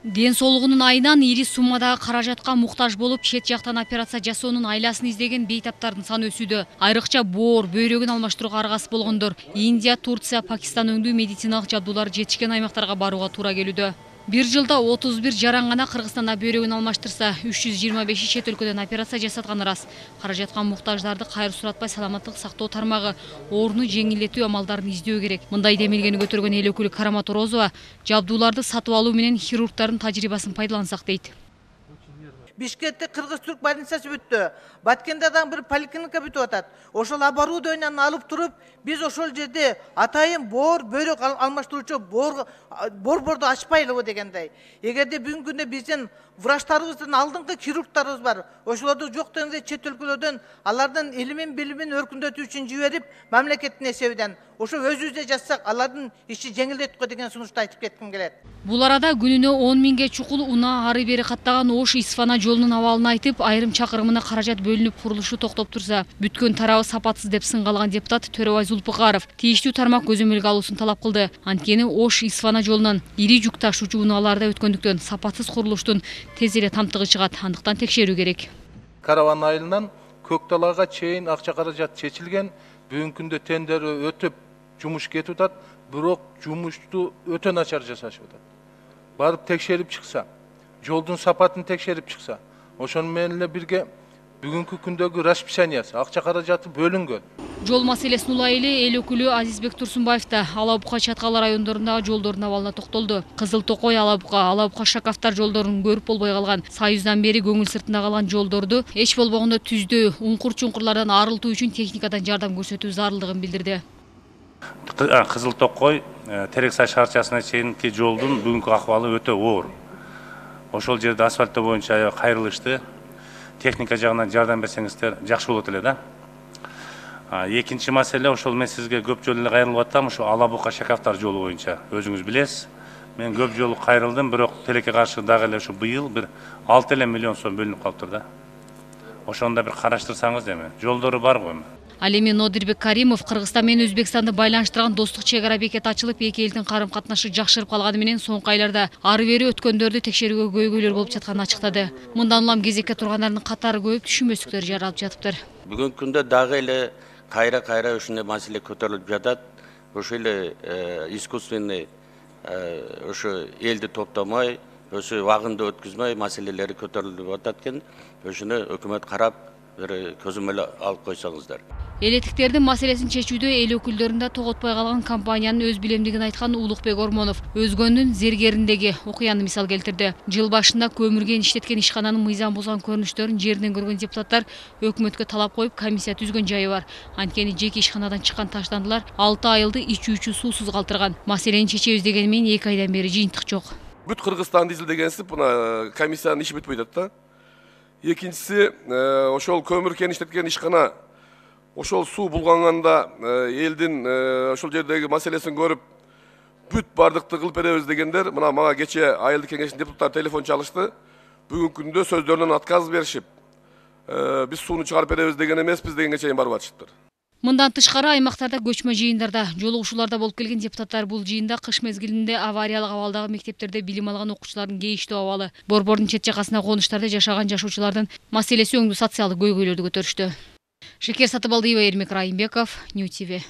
Ден соолугунун айынан ири суммадагы каражатка муктаж болуп, чет жактан операция жасоонун айласын издеген бейтаптардын саны өсүүдө. Айрыкча боор, бөйрөгүн алмаштырууга аргасыз болгондор Индия, Турция, Пакистан өңдүү медициналык жабдуулар жетишкен аймактарга барууга туура келүүдө. Бир жылда 31 жаран гана Кыргызстанда бөйрөгүн алмаштырса, 325 чет өлкөдөн операция жасатканы рас. Каражатка муктаждарды кайыр суратпай саламаттык сактоо тармагы ооруну жеңилдетүү амалдарын издөө керек. Мындай демилгени көтөргөн эл өкүлү Карама Торозова жабдууларды сатып алуу менен хирургдардын тажрыйбасын пайдалансак дейт. Бишкекте Кыргыз-Түрк больницасы бүттү. Баткендадан бир поликлиника бүтүп атат. Ошол оборудованияны алып туруп, биз ошол жерде атайын боор, бөйрөк алмаштыруучу борборду ачпайлыбы дегендей. Эгерде бүгүнкү күндө биздин врачтарыбыздын алдыңкы хирургдарыбыз бар. Ошолорду жок дегенде чет өлкөлөрдөн алардын илимин, билимин өркүндөтүү үчүн жиберип, мамлекеттин эсебинен ошо өзүбүздө жазсак, алардын иши жеңилдетип кой деген сунушту айтып кетким келет. Бул арада күнүнө 10 миңге чукул унаа ары бери каттаган Ош-Исфана жолунун абалын айтып, айрым чакырымына каражат бөлүнүп, курулушу токтоп турса, бүткөн тарабы сапатсыз деп сынгалган депутат Төрөбай Зулпукаров тийиштүү тармак көзөмөлгө алуусун талап кылды. Анткени Ош-Исфана жолунан ири жүк ташуучу унааларда өткөндүктөн сапатсыз курулуштун тез эле тамтыгы чыгат. Андыктан текшерүү керек. Караван айылынан Көкталага чейин акча каражат чечилген, бүгүнкү күндө тендер өтүп, жумуш кетип атат, бирок жумушту өтө начар жасашып атат. Барып текшерип чыкса, жолдун сапатын текшерип чыкса, ошону менен эле бирге бүгүнкү күндөгү расписаниясы, акча каражаты бөлүнгөн. Жол маселесин улай эле эл өкүлү Азизбек Турсунбаев да Алабука Чаткал райондорундагы жолдордун абалына токтолду. Кызыл Токой, Алабука Шакафтар жолдорун көрүп болбой калган, Союздан бери көңүл сыртында калган жолдорду эч болбогондо түздөө, уңкур-чуңкурлардан арылтуу үчүн техникадан жардам көрсөтүү зарылдыгын билдирди. Кызыл Токой, Терексай шаарчасына чейинки жолдун бүгүнкү акыбалы өтө оор. Ошол жерде асфальттоо боюнча кайрылышты. Техника жагынан жардам берсеңиздер жакшы болот эле да. Экинчи маселе, ошол мен сизге көп жолу эле кайрылып аттам, ошо Алабука Шакафтар жолу боюнча. Өзүңүз билесиз. Мен көп жолу кайрылдым, бирок тилекке каршы дагы эле ушу быйыл бир 6 миллион сом бөлүнүп калыптыр да. Ошондо бир караштырсаңыз эми, жолдору бар го эми. Ал эми Нодирбек Каримов Кыргызстан менен Өзбекстанды байланыштырган достук чек ара бекети ачылып, эки элдин карым-катнашы жакшырып калганы менен соңку айларда ары бери өткөндөрдү текшерүүгө көйгөйлөр болуп жатканын ачыктады. Мындан улам кезекке тургандардын катары көбөйүп, түшүнбөстүктөр жаралып жатыптыр. Бүгүнкү күндө дагы эле кайра ушундай маселе көтөрүлүп жатат. Ошо эле искусственный ошо элди топтомой, ошо убагында өткүзмөй маселелери көтөрүлүп атат экен. Ошону өкмөт карап, бир көзөмөл алып койсоңуздар. Элетиктердин маселесин чечүүдө эл өкүлдөрүндө тоготпой калган компаниянын өз билемдигин айткан Улукбек Ормонов өзгөнүн зергериндеги окуяны мисал келтирди. Жыл башында көмүргө иштеткен ишкананын мыйзам бузган көрүнүштөрүн жеринен көргөн депутаттар өкмөткө талап коюп комиссия түзгөн жайы бар. Анткени жеке ишканадан чыккан таштандылар 6 айылды ичүүчү суусуз калтырган. Маселени чечебиз дегени менен 2 айдан бери жыйынтык жок. Бүт Кыргызстанды изилдегенсип, мына комиссиянын иши бүтпөй атат да. Экинчиси, ошол көмүр кен иштеткен ишкана ошол суу булганганда элдин ошол жердеги маселесин көрүп, бүт бардыкты кылып беребиз дегендер, мына мага кече айылдык кеңештин депутаттары телефон чалышты. Бүгүнкү күндө сөздөрүнөн отказ беришип, биз сууну чыгарып беребиз деген эмеспиз дегенге чейин барып атышыптыр. Мындан тышкары аймактарда көчмө жыйындарда, жолугушууларда болуп келген депутаттар бул жыйында кыш мезгилинде авариялык абалдагы мектептерде билим алган окуучулардын кейиштүү абалы, борбордун чет жакасына конуштарда жашаган жашоочулардын маселеси өңдүү социалдык көйгөйлөрдү көтөрүштү. Шекер Сатыбалдиева, Эрмек Райымбеков, Нью ТВ.